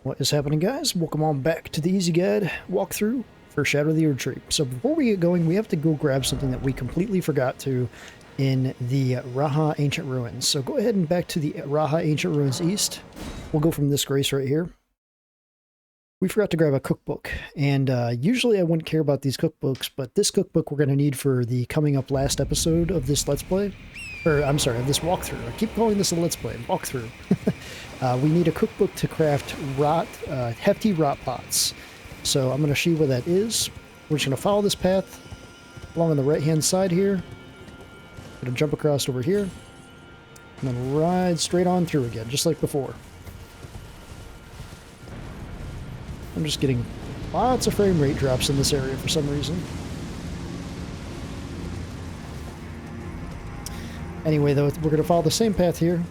What is happening, guys? Welcome on back to the Easy Guide walkthrough for Shadow of the Erdtree. So before we get going, we have to go grab something that we completely forgot to in the Raha Ancient Ruins. So go ahead and back to the Raha Ancient Ruins East. We'll go from this grace right here. We forgot to grab a cookbook, and usually I wouldn't care about these cookbooks, but this cookbook we're going to need for the coming up last episode of this Let's Play. Or, I'm sorry, of this walkthrough. I keep calling this a Let's Play, walkthrough. We need a cookbook to craft hefty rot pots. So I'm going to show you where that is. We're just going to follow this path along on the right-hand side here. Going to jump across over here. And then ride straight on through again, just like before. I'm just getting lots of frame rate drops in this area for some reason. Anyway, though, we're going to follow the same path here.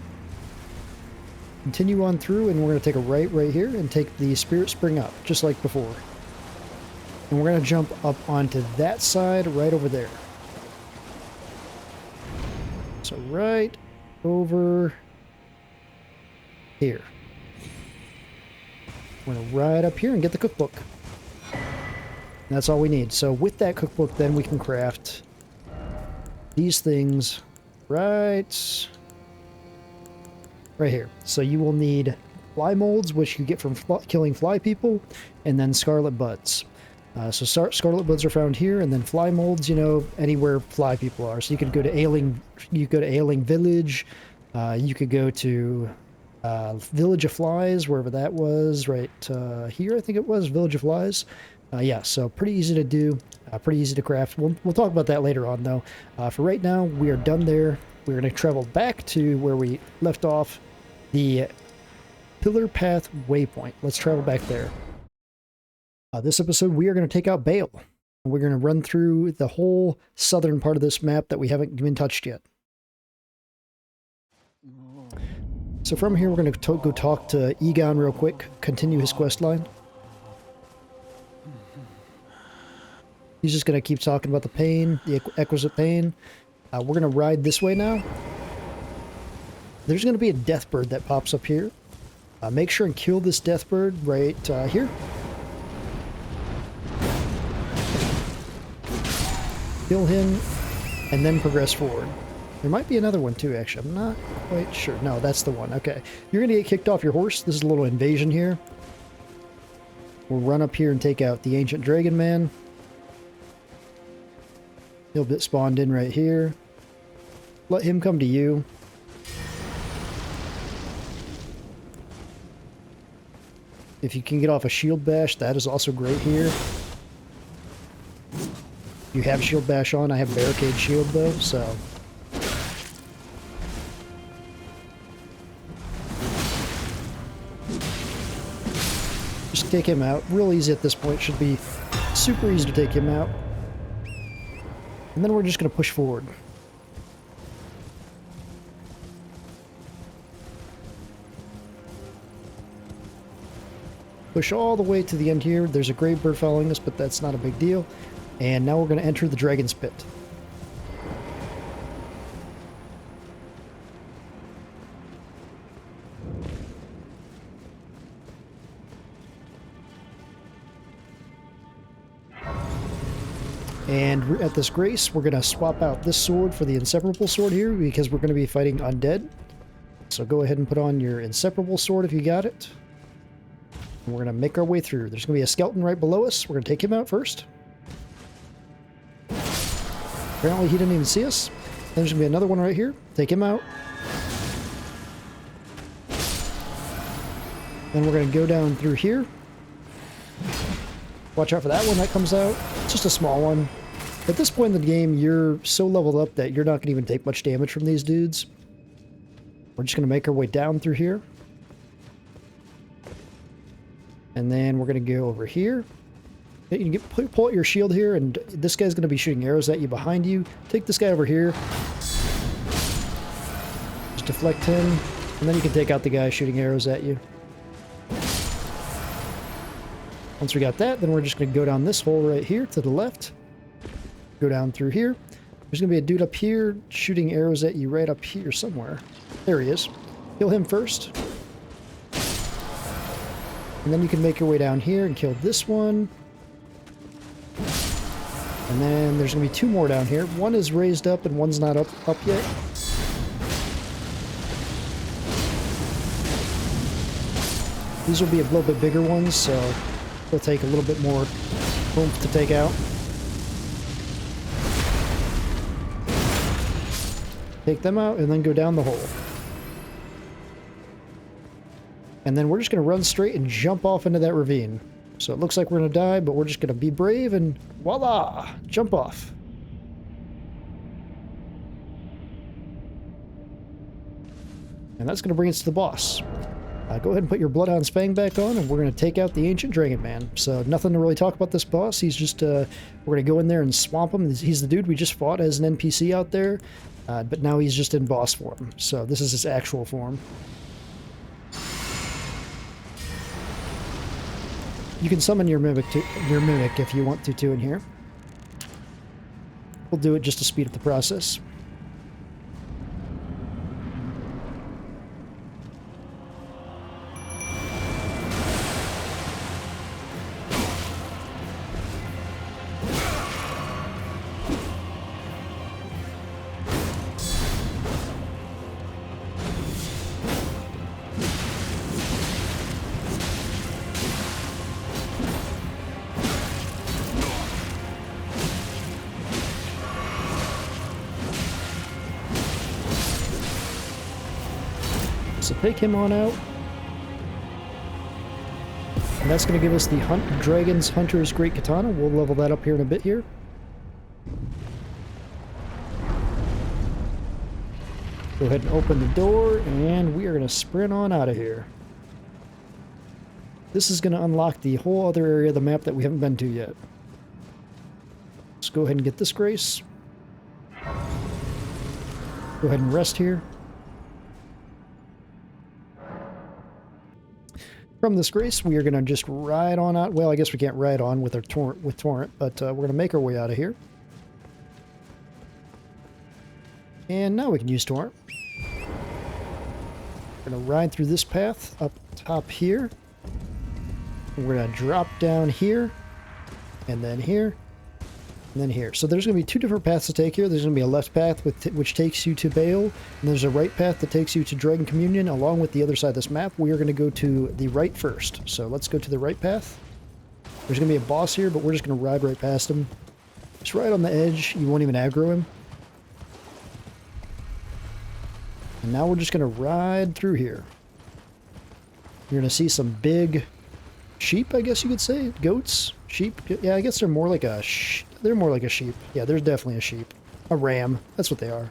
Continue on through, and we're going to take a right here and take the Spirit Spring up, just like before. And we're going to jump up onto that side right over there. So right over here. We're going to ride up here and get the cookbook. And that's all we need. So with that cookbook, then we can craft these things right here. So you will need fly molds, which you get from killing fly people, and then scarlet buds. So scarlet buds are found here, and then fly molds, you know, anywhere fly people are. So you could go to Ailing Village. You could go to Village of Flies, wherever that was, right here, I think it was, Village of Flies. Yeah, so pretty easy to do, pretty easy to craft. We'll talk about that later on, though. For right now, we are done there. We're going to travel back to where we left off, the Pillar Path Waypoint. Let's travel back there. This episode, we are going to take out Bayle. We're going to run through the whole southern part of this map that we haven't even touched yet. So from here, we're going to go talk to Egon real quick, continue his quest line. He's just going to keep talking about the pain, the exquisite pain. We're going to ride this way now. There's going to be a death bird that pops up here. Make sure and kill this death bird right here. Kill him, and then progress forward. There might be another one too, actually. I'm not quite sure. No, that's the one. Okay. You're going to get kicked off your horse. This is a little invasion here. We'll run up here and take out the Ancient Dragon Man. He'll get spawned in right here. Let him come to you. If you can get off a shield bash, that is also great here. You have shield bash on. I have barricade shield though, so. Just take him out. Real easy at this point. Should be super easy to take him out. And then we're just going to push forward. Push all the way to the end here. There's a grave bird following us, but that's not a big deal. And now we're going to enter the Dragon's Pit. And at this grace, we're going to swap out this sword for the inseparable sword here, because we're going to be fighting undead. So go ahead and put on your inseparable sword if you got it. And we're going to make our way through. There's going to be a skeleton right below us. We're going to take him out first. Apparently he didn't even see us. Then there's going to be another one right here. Take him out. Then we're going to go down through here. Watch out for that one that comes out. It's just a small one. At this point in the game, you're so leveled up that you're not going to even take much damage from these dudes. We're just going to make our way down through here. And then we're going to go over here. You can pull out your shield here, and this guy's going to be shooting arrows at you behind you. Take this guy over here. Just deflect him, and then you can take out the guy shooting arrows at you. Once we got that, then we're just going to go down this hole right here to the left. Go down through here. There's going to be a dude up here shooting arrows at you right up here somewhere. There he is. Kill him first. And then you can make your way down here and kill this one. And then there's going to be two more down here. One is raised up and one's not up yet. These will be a little bit bigger ones, so they'll take a little bit more oomph to take out. Take them out and then go down the hole. And then we're just going to run straight and jump off into that ravine. So it looks like we're going to die, but we're just going to be brave and voila! Jump off. And that's going to bring us to the boss. Go ahead and put your Bloodhound's Fang back on, and we're going to take out the Ancient Dragon Man. So nothing to really talk about this boss. He's just, we're going to go in there and swamp him. He's the dude we just fought as an NPC out there, but now he's just in boss form. So this is his actual form. You can summon your mimic if you want to in here. We'll do it just to speed up the process. So take him on out. And that's going to give us the Dragon's Hunter's Great Katana. We'll level that up here in a bit here. Go ahead and open the door, and we are going to sprint on out of here. This is going to unlock the whole other area of the map that we haven't been to yet. Let's go ahead and get this grace. Go ahead and rest here. From this grace, we are going to just ride on out. Well, I guess we can't ride on with our torrent, but we're going to make our way out of here. And now we can use torrent. We're going to ride through this path up top here. We're going to drop down here, and then here, and then here. So there's going to be two different paths to take here. There's going to be a left path which takes you to Bayle, and there's a right path that takes you to Dragon Communion along with the other side of this map. We are going to go to the right first. So let's go to the right path. There's going to be a boss here, but we're just going to ride right past him. Just right on the edge. You won't even aggro him. And now we're just going to ride through here. You're going to see some big sheep, I guess you could say. Goats? Sheep? Yeah, I guess they're more like a they're more like a sheep. Yeah, there's definitely a sheep. A ram. That's what they are.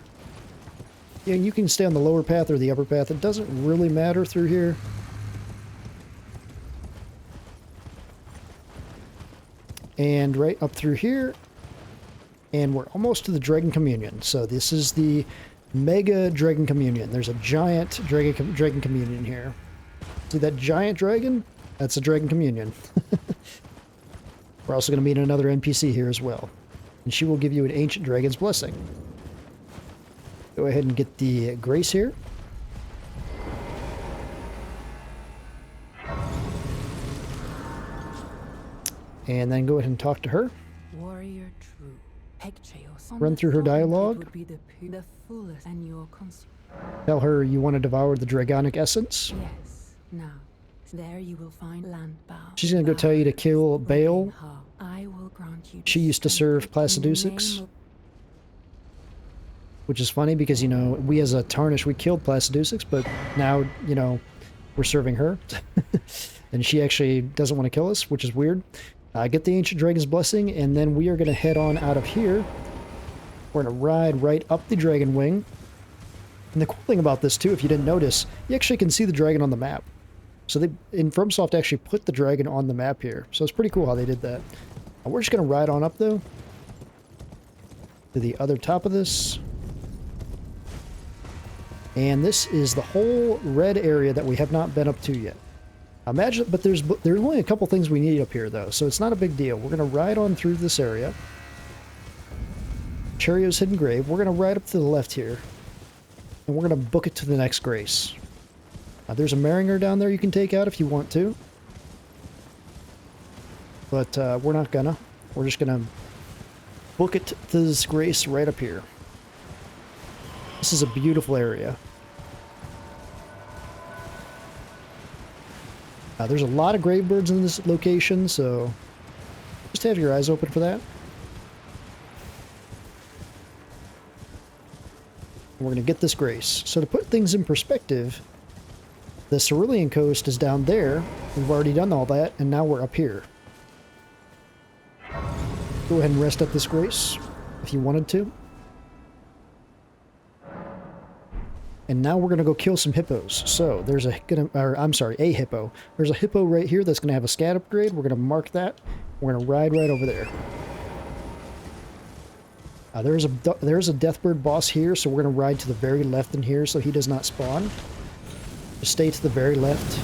Yeah, you can stay on the lower path or the upper path. It doesn't really matter through here. And right up through here. And we're almost to the Dragon Communion. So this is the Mega Dragon Communion. There's a giant Dragon Communion here. See that giant dragon? That's a Dragon Communion. We're also going to meet another NPC here as well. And she will give you an Ancient Dragon's Blessing. Go ahead and get the Grace here. And then go ahead and talk to her. Warrior true. Run through her dialogue. Tell her you want to devour the Dragonic Essence. Yes. Now, there you will find land bound. She's going to go tell you to kill Bayle. I will grant you. She used to serve Placidusix. Which is funny because, you know, we as a Tarnish, we killed Placidusix, but now, you know, we're serving her. And she actually doesn't want to kill us, which is weird. Get the Ancient Dragon's Blessing, and then we are going to head on out of here. We're going to ride right up the Dragon Wing. And the cool thing about this, too, if you didn't notice, you actually can see the dragon on the map. So they, in FromSoft, actually put the dragon on the map here. So it's pretty cool how they did that. We're just going to ride on up, though, to the other top of this. And this is the whole red area that we have not been up to yet. Imagine, but there's only a couple things we need up here, though, so it's not a big deal. We're going to ride on through this area. Cherio's Hidden Grave. We're going to ride up to the left here. And we're going to book it to the next grace. There's a Maringer down there you can take out if you want to. but we're not gonna. We're just gonna book it to this grace right up here. This is a beautiful area. There's a lot of gravebirds in this location, so just have your eyes open for that. We're going to get this grace. So to put things in perspective, the Cerulean Coast is down there. We've already done all that, and now we're up here. Go ahead and rest up this grace if you wanted to. And now we're going to go kill some hippos. So there's a hippo. There's a hippo right here that's going to have a scat upgrade. We're going to mark that. We're going to ride right over there. There's a Deathbird boss here, so we're going to ride to the very left in here so he does not spawn. Just stay to the very left.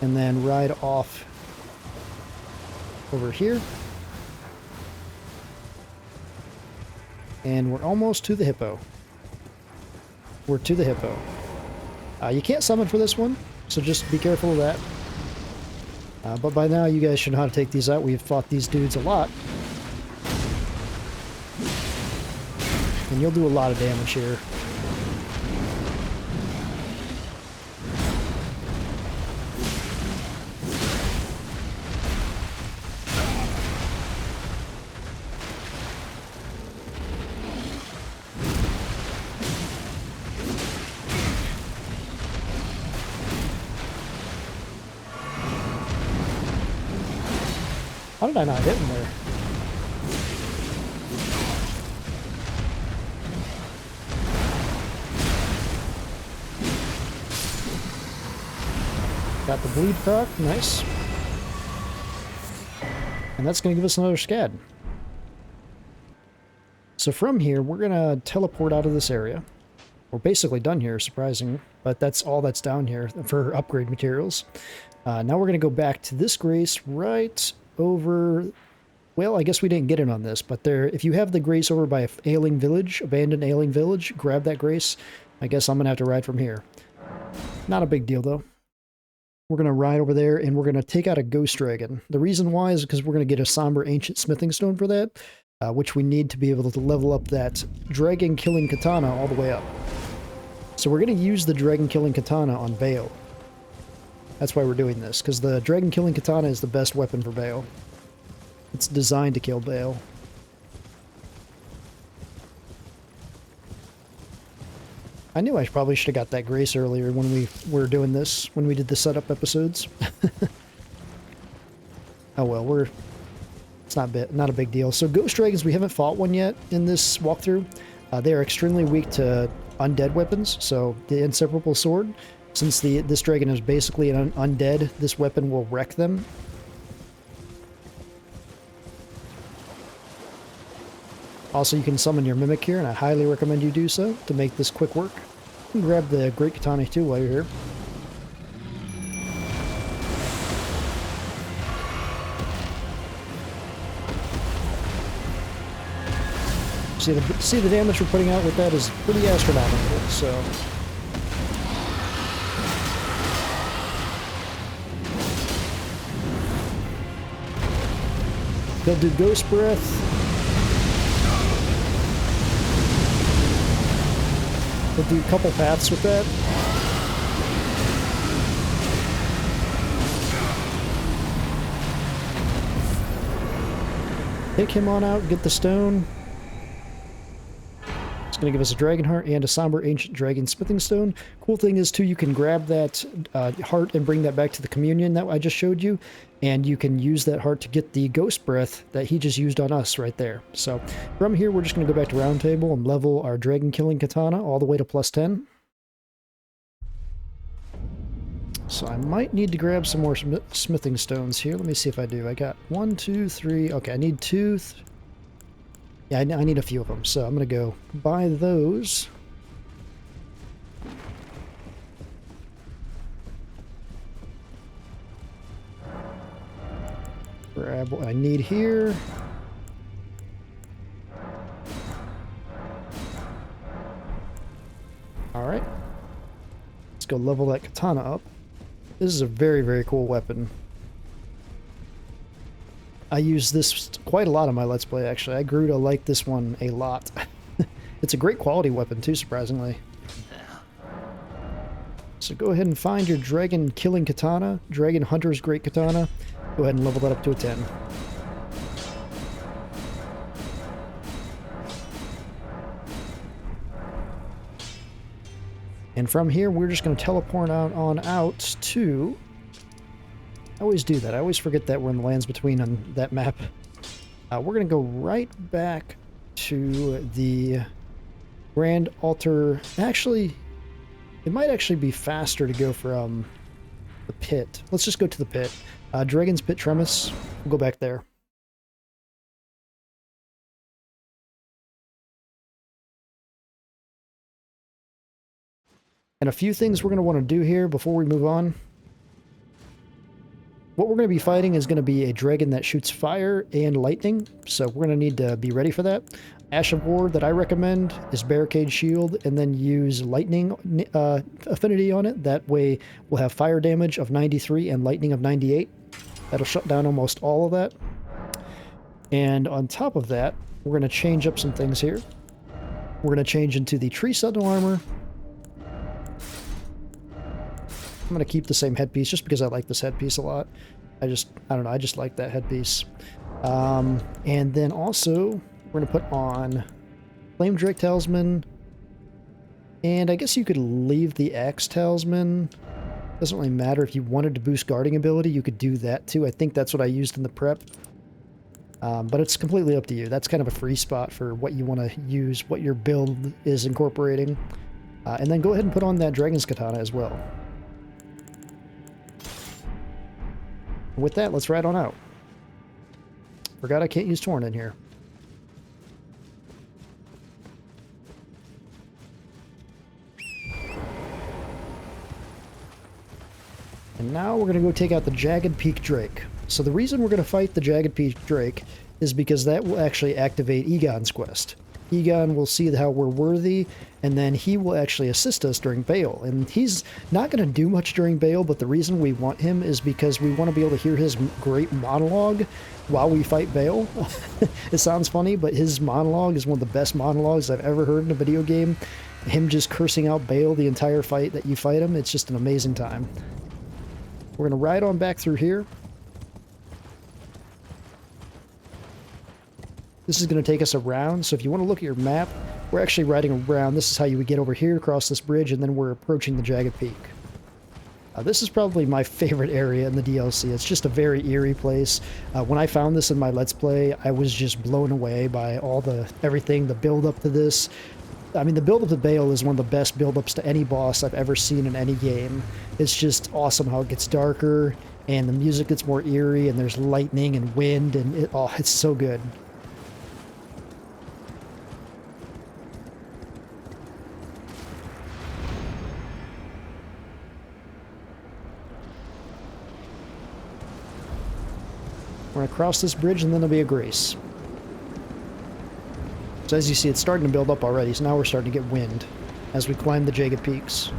And then ride off over here. And we're almost to the hippo. We're to the hippo. You can't summon for this one, so just be careful of that. But by now, you guys should know how to take these out. We've fought these dudes a lot. And you'll do a lot of damage here. How did I not hit him there? Got the bleed proc, nice. And that's going to give us another scad. So from here, we're going to teleport out of this area. We're basically done here, surprising, but that's all that's down here for upgrade materials. Now we're going to go back to this grace right over, well, I guess we didn't get in on this, but there, if you have the grace over by Ailing Village, abandoned Ailing Village, grab that grace. I guess I'm going to have to ride from here. Not a big deal, though. We're going to ride over there, and we're going to take out a Ghost Dragon. The reason why is because we're going to get a Somber Ancient Smithing Stone for that, which we need to be able to level up that Dragon-killing Katana all the way up. So we're going to use the Dragon-killing Katana on Bayle. That's why we're doing this, because the Dragon-killing Katana is the best weapon for Bayle. It's designed to kill Bayle. I knew I probably should have got that grace earlier when we were doing this, when we did the setup episodes. Oh well, it's not a big deal. So Ghost Dragons, we haven't fought one yet in this walkthrough. They are extremely weak to undead weapons, so the Inseparable Sword, since this dragon is basically an undead, this weapon will wreck them. Also, you can summon your Mimic here, and I highly recommend you do so to make this quick work. You can grab the Great Katana too while you're here. See the damage we're putting out with that is pretty astronomical, so... They'll do Ghost Breath. We'll do a couple paths with that. Take him on out, get the stone. It's going to give us a Dragon Heart and a Somber Ancient Dragon Smithing Stone. Cool thing is, too, you can grab that heart and bring that back to the Communion that I just showed you. And you can use that heart to get the Ghost Breath that he just used on us right there. So from here, we're just going to go back to Round Table and level our Dragon-killing Katana all the way to +10. So I might need to grab some more smithing stones here. Let me see if I do. I got 1, 2, 3. Okay, I need 2. Yeah, I need a few of them. So I'm going to go buy those. Grab what I need here. Alright. Let's go level that katana up. This is a very, very cool weapon. I use this quite a lot on my Let's Play, actually. I grew to like this one a lot. It's a great quality weapon, too, surprisingly. So go ahead and find your dragon killing katana, dragon hunter's great katana. Go ahead and level that up to a 10. And from here, we're just going to teleport on out to... I always do that. I always forget that we're in the lands between on that map. We're going to go right back to the Grand Altar. Actually, it might actually be faster to go from the pit. Let's just go to the pit. Dragon's Pit Tremis. We'll go back there. And a few things we're going to want to do here before we move on. What we're going to be fighting is going to be a dragon that shoots fire and lightning, so we're going to need to be ready for that. Ash of War that I recommend is Barricade Shield, and then use lightning affinity on it. That way we'll have fire damage of 93 and lightning of 98. That'll shut down almost all of that. And on top of that, we're going to change up some things here. We're going to change into the Tree Sentinel armor. I'm going to keep the same headpiece just because I like this headpiece a lot. I don't know, I just like that headpiece. And then also, we're going to put on Flame Drake Talisman. And I guess you could leave the Axe Talisman. Doesn't really matter. If you wanted to boost guarding ability, you could do that too. I think that's what I used in the prep. But it's completely up to you. That's kind of a free spot for what you want to use, what your build is incorporating. And then go ahead and put on that Dragon's Katana as well. With that, let's ride on out. Forgot I can't use Torn in here. And now we're going to go take out the Jagged Peak Drake. So the reason we're going to fight the Jagged Peak Drake is because that will actually activate Egon's quest. Egon will see how we're worthy, and then he will actually assist us during Bayle. And he's not going to do much during Bayle, but the reason we want him is because we want to be able to hear his great monologue while we fight Bayle. It sounds funny, but his monologue is one of the best monologues I've ever heard in a video game. Him just cursing out Bayle the entire fight that you fight him, it's just an amazing time. We're going to ride on back through here. This is going to take us around, so if you want to look at your map, we're actually riding around. This is how you would get over here, across this bridge, and then we're approaching the Jagged Peak. This is probably my favorite area in the DLC. It's just a very eerie place. When I found this in my Let's Play, I was just blown away by everything, the build-up to this. I mean, the build-up to Bayle is one of the best build-ups to any boss I've ever seen in any game. It's just awesome how it gets darker, and the music gets more eerie, and there's lightning and wind, and it's so good. We're going to cross this bridge, and then there'll be a grace. So as you see, it's starting to build up already, so now we're starting to get wind as we climb the Jagged Peaks.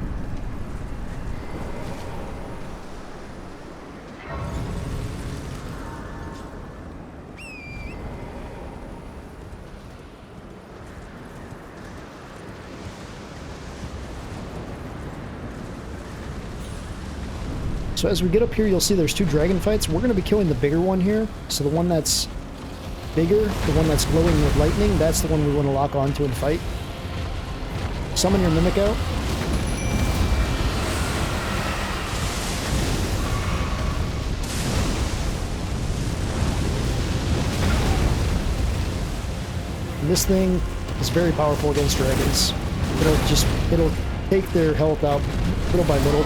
So as we get up here, you'll see there's two dragon fights. We're going to be killing the bigger one here. So the one that's bigger, the one that's glowing with lightning, that's the one we want to lock onto and fight. Summon your Mimic out. And this thing is very powerful against dragons. It'll take their health out little by little.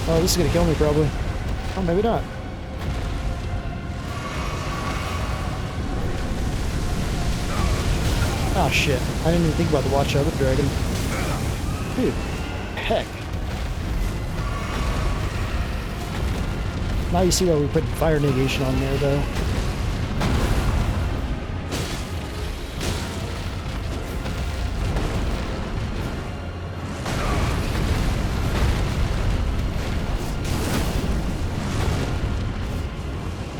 Oh, this is gonna kill me probably. Oh, maybe not. Oh shit, I didn't even think about the watch out of the dragon. Dude, heck. Now you see why we put fire negation on there though.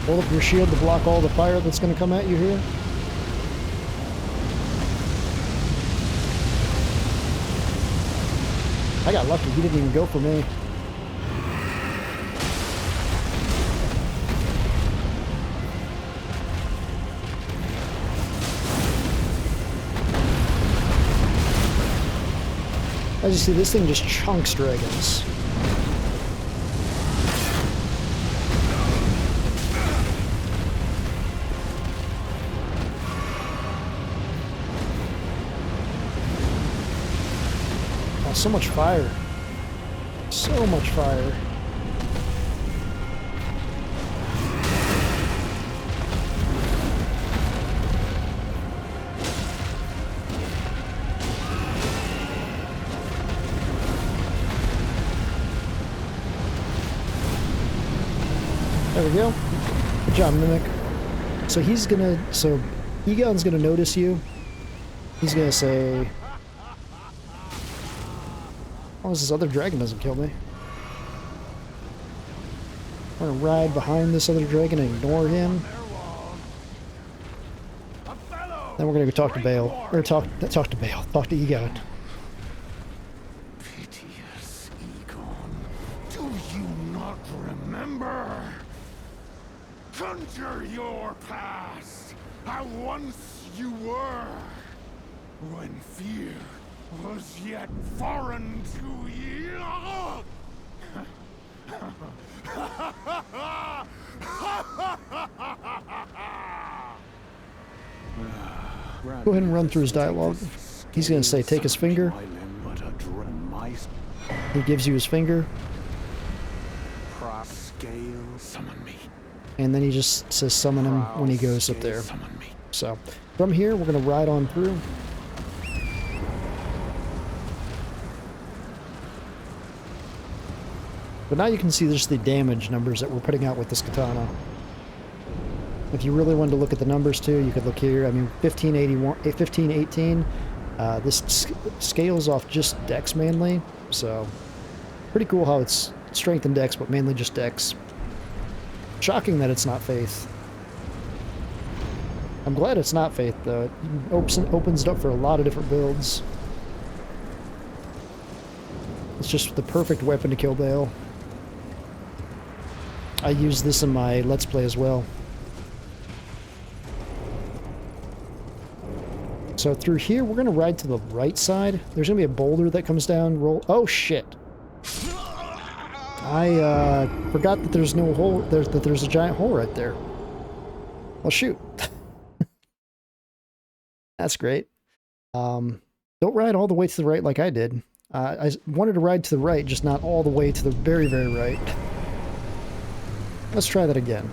Hold up your shield to block all the fire that's going to come at you here. I got lucky. He didn't even go for me. As you see, this thing just chunks dragons. Oh, so much fire. So much fire. There we go. Good job, Mimic. So he's gonna... So, Egon's gonna notice you. He's gonna say... As long as this other dragon doesn't kill me. I'm gonna ride behind this other dragon and ignore him. Then we're gonna go talk to Bayle. Or talk to Bayle. Talk to Egon. Piteous Egon, do you not remember? Conjure your past, how once you were, when fear was yet foreign to you. Go ahead and run through his dialogue. He's going to say, take his finger. He gives you his finger. Summon me. And then he just says summon him when he goes up there. So, from here, we're going to ride on through. But now you can see just the damage numbers that we're putting out with this katana. If you really wanted to look at the numbers too, you could look here. I mean, 1581, 1518. This scales off just dex mainly, so pretty cool how it's strength and dex, but mainly just dex. Shocking that it's not faith. I'm glad it's not faith though. It opens it up for a lot of different builds. It's just the perfect weapon to kill Bayle. I use this in my Let's Play as well. So through here, we're going to ride to the right side. There's going to be a boulder that comes down. Roll. Oh, shit. I forgot that there's no hole. That there's a giant hole right there. Well, shoot. That's great. Don't ride all the way to the right like I did. I wanted to ride to the right, just not all the way to the very, very right. Let's try that again.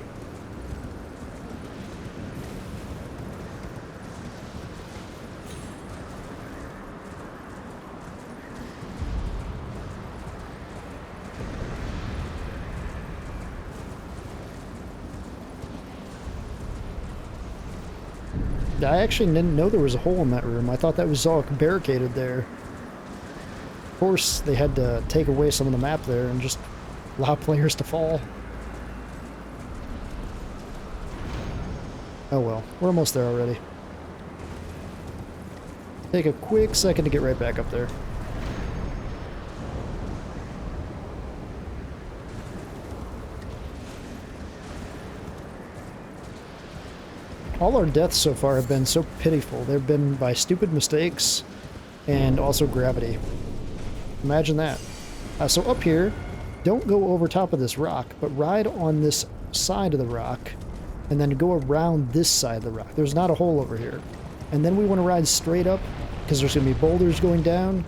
I actually didn't know there was a hole in that room. I thought that was all barricaded there. Of course, they had to take away some of the map there and just allow players to fall. Oh well, we're almost there already. Take a quick second to get right back up there. All our deaths so far have been so pitiful. They've been by stupid mistakes and also gravity. Imagine that. So up here, don't go over top of this rock, but ride on this side of the rock and then go around this side of the rock. There's not a hole over here. And then we want to ride straight up because there's going to be boulders going down.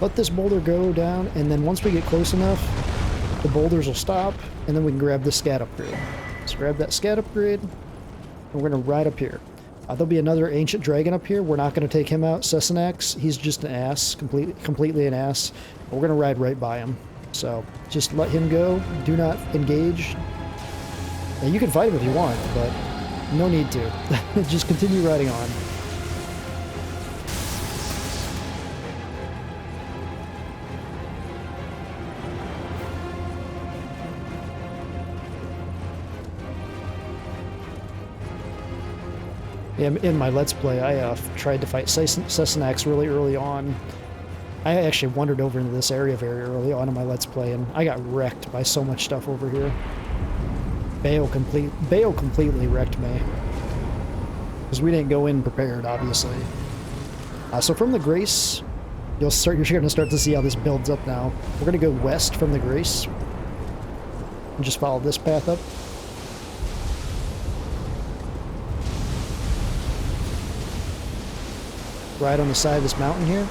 Let this boulder go down, and then once we get close enough, the boulders will stop, and then we can grab the scat upgrade. So grab that scat upgrade. We're going to ride up here. There'll be another ancient dragon up here. We're not going to take him out. Sesanax, he's just an ass. Completely an ass. But we're going to ride right by him. So just let him go. Do not engage. Now, you can fight him if you want, but no need to. Just continue riding on. In my Let's Play, I tried to fight Sesanax really early on. I actually wandered over into this area very early on in my Let's Play, and I got wrecked by so much stuff over here. Bayle completely wrecked me. Because we didn't go in prepared, obviously. So from the Grace, you're going to start to see how this builds up now. We're going to go west from the Grace. And just follow this path up. Right on the side of this mountain here.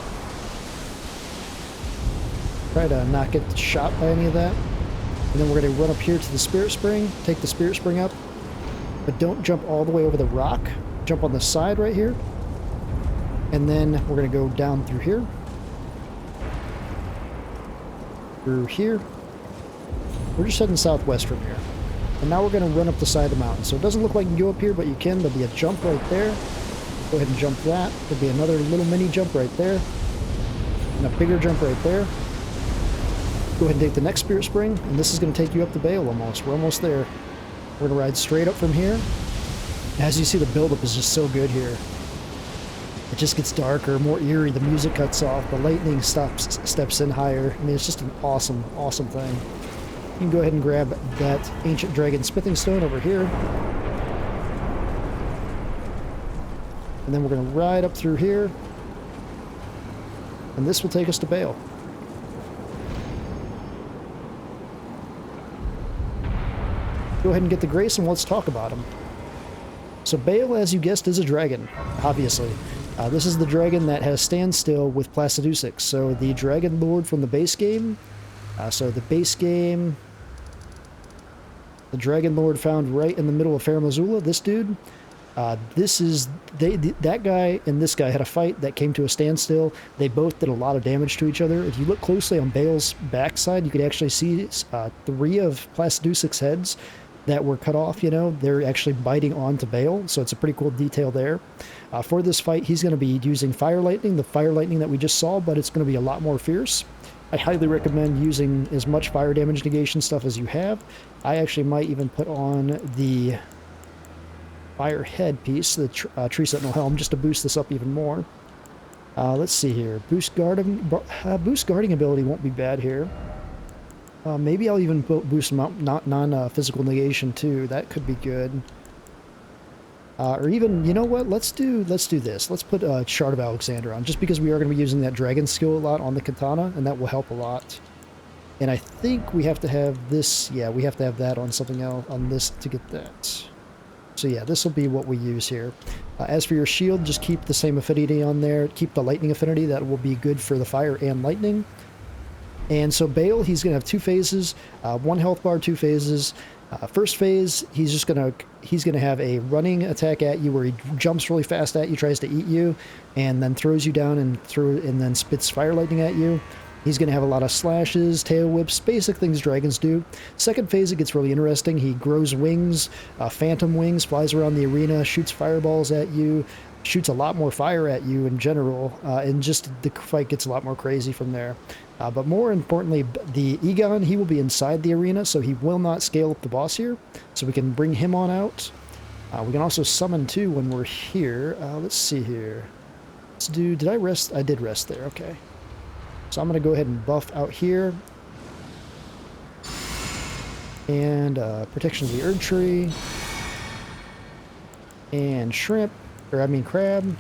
Try to not get shot by any of that. And then we're going to run up here to the Spirit Spring, take the Spirit Spring up, but don't jump all the way over the rock. Jump on the side right here. And then we're going to go down through here. Through here. We're just heading southwest from here. And now we're going to run up the side of the mountain. So it doesn't look like you can go up here, but you can. There'll be a jump right there. Go ahead and jump that. There'll be another little mini jump right there. And a bigger jump right there. Go ahead and take the next Spirit Spring, and this is going to take you up to Bayle almost. We're almost there. We're going to ride straight up from here. As you see, the buildup is just so good here. It just gets darker, more eerie. The music cuts off. The lightning steps in higher. I mean, it's just an awesome, awesome thing. You can go ahead and grab that Ancient Dragon Smithing Stone over here. And then we're going to ride up through here. And this will take us to Bayle. Go ahead and get the Grace and let's talk about him. So Bayle, as you guessed, is a dragon, obviously. This is the dragon that has standstill with Placidusix. So the Dragon Lord from the base game. So the base game, the Dragon Lord found right in the middle of Fair Missoula, this dude. That guy and this guy had a fight that came to a standstill. They both did a lot of damage to each other. If you look closely on Bayle's backside, you could actually see 3 of Placidusix's heads that were cut off, you know. They're actually biting onto Bayle, so it's a pretty cool detail there. For this fight, he's going to be using Fire Lightning, the Fire Lightning that we just saw, but it's going to be a lot more fierce. I highly recommend using as much fire damage negation stuff as you have. I actually might even put on the Fire Head piece, the Tree Sentinel Helm, just to boost this up even more. Let's see here. Boost guarding ability won't be bad here. Maybe I'll even boost non-physical negation too. That could be good. Or even, you know what? Let's do this. Let's put Shard of Alexander on, just because we are going to be using that dragon skill a lot on the katana, and that will help a lot. And I think we have to have this. Yeah, we have to have that on something else on this to get that. So yeah, this will be what we use here. As for your shield, just keep the same affinity on there. Keep the lightning affinity. That will be good for the fire and lightning. And so Bayle, he's going to have 2 phases, 1 health bar, 2 phases. First phase, he's going to have a running attack at you where he jumps really fast at you, tries to eat you, and then throws you down and then spits fire lightning at you. He's going to have a lot of slashes, tail whips, basic things dragons do. Second phase, it gets really interesting. He grows wings, phantom wings, flies around the arena, shoots fireballs at you, shoots a lot more fire at you in general, and just the fight gets a lot more crazy from there. But more importantly, the Egon, he will be inside the arena, so he will not scale up the boss here. So we can bring him on out. We can also summon too when we're here. Let's see here. Let's do, did I rest? I did rest there, okay. So I'm going to go ahead and buff out here. And Protection of the Erdtree. And Shrimp, or I mean Crab.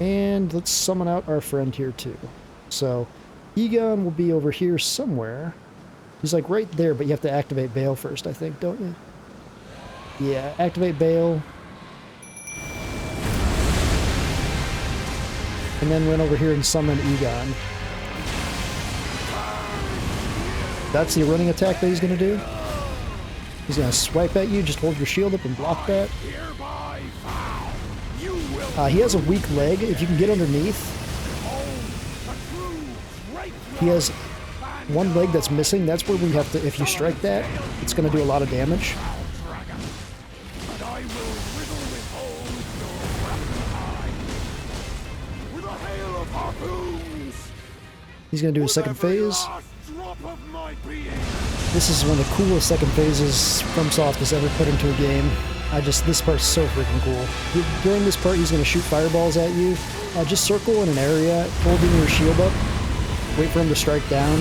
And let's summon out our friend here too. So Egon will be over here somewhere. He's like right there, but you have to activate Bayle first, I think, don't you? Yeah, activate Bayle. And then run over here and summon Egon. That's the running attack that he's going to do. He's going to swipe at you, just hold your shield up and block that. He has a weak leg. If you can get underneath, he has one leg that's missing. That's where we have to, if you strike that, it's going to do a lot of damage. He's going to do a second phase. This is one of the coolest second phases FromSoft has ever put into a game. This part's so freaking cool. During this part, he's going to shoot fireballs at you. Just circle in an area, holding your shield up, wait for him to strike down,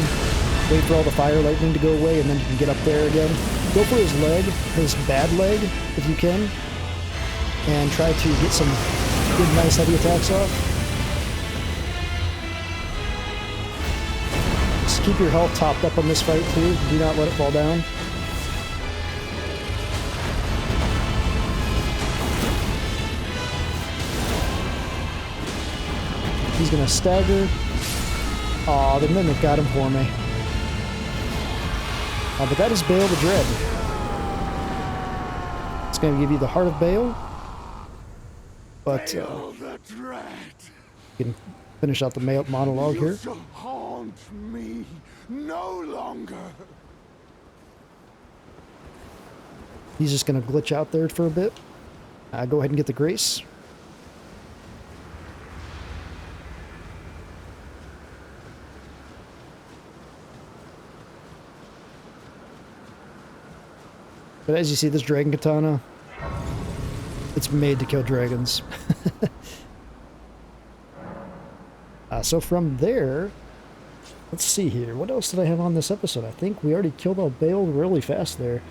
wait for all the fire lightning to go away, and then you can get up there again. Go for his leg, his bad leg, if you can, and try to get some good, nice heavy attacks off. Just keep your health topped up on this fight too. Do not let it fall down. He's gonna stagger. Aw, the Mimic got him for me. But that is Bayle the Dread. It's gonna give you the Heart of Bayle. But Bayle the Dread. You can finish out the monologue here. You shall haunt me no longer. He's just gonna glitch out there for a bit. Go ahead and get the Grace. But as you see, this Dragon Katana, it's made to kill dragons. So from there, let's see here. What else did I have on this episode? I think we already killed all Bayle really fast there.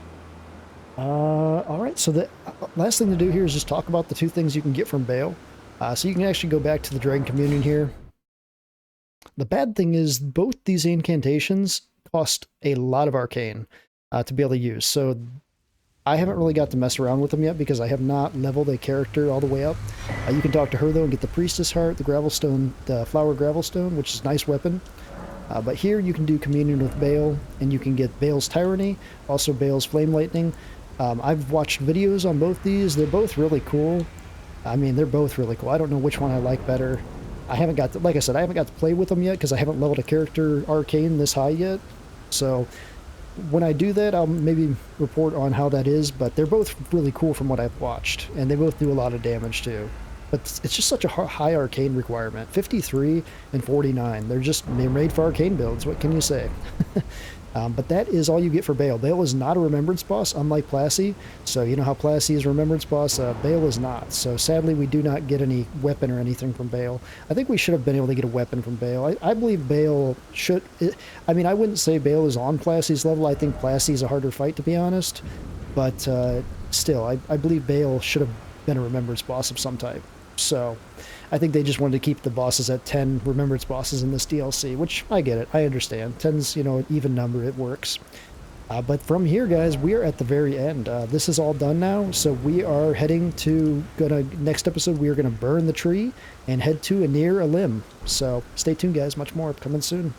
Alright, so the last thing to do here is just talk about the two things you can get from Bayle. So you can actually go back to the Dragon Communion here. The bad thing is both these incantations cost a lot of arcane to be able to use. So I haven't really got to mess around with them yet because I have not leveled a character all the way up. You can talk to her though and get the Priestess Heart, the Gravelstone, the Flower Gravelstone, which is a nice weapon. But here you can do Communion with Bayle, and you can get Bayle's Tyranny, also Bayle's Flame Lightning. I've watched videos on both these. They're both really cool. I mean, they're both really cool. I don't know which one I like better. I haven't got to, like I said, I haven't got to play with them yet because I haven't leveled a character arcane this high yet. So when I do that, I'll maybe report on how that is, but they're both really cool from what I've watched, and they both do a lot of damage too. But it's just such a high arcane requirement. 53 and 49. They're made for arcane builds. What can you say? But that is all you get for Bayle. Bayle is not a remembrance boss, unlike Plassey. So you know how Plassey is a remembrance boss? Bayle is not. So sadly, we do not get any weapon or anything from Bayle. I think we should have been able to get a weapon from Bayle. I believe Bayle should... I mean, I wouldn't say Bayle is on Plassey's level. I think Plassey is a harder fight, to be honest. But still, I believe Bayle should have been a remembrance boss of some type. So I think they just wanted to keep the bosses at 10 remembrance bosses in this DLC, which I get it. I understand. 10's, you know, an even number. It works. But from here, guys, we are at the very end. This is all done now, so we are heading to... next episode, we are going to burn the tree and head to near a limb. So stay tuned, guys. Much more coming soon.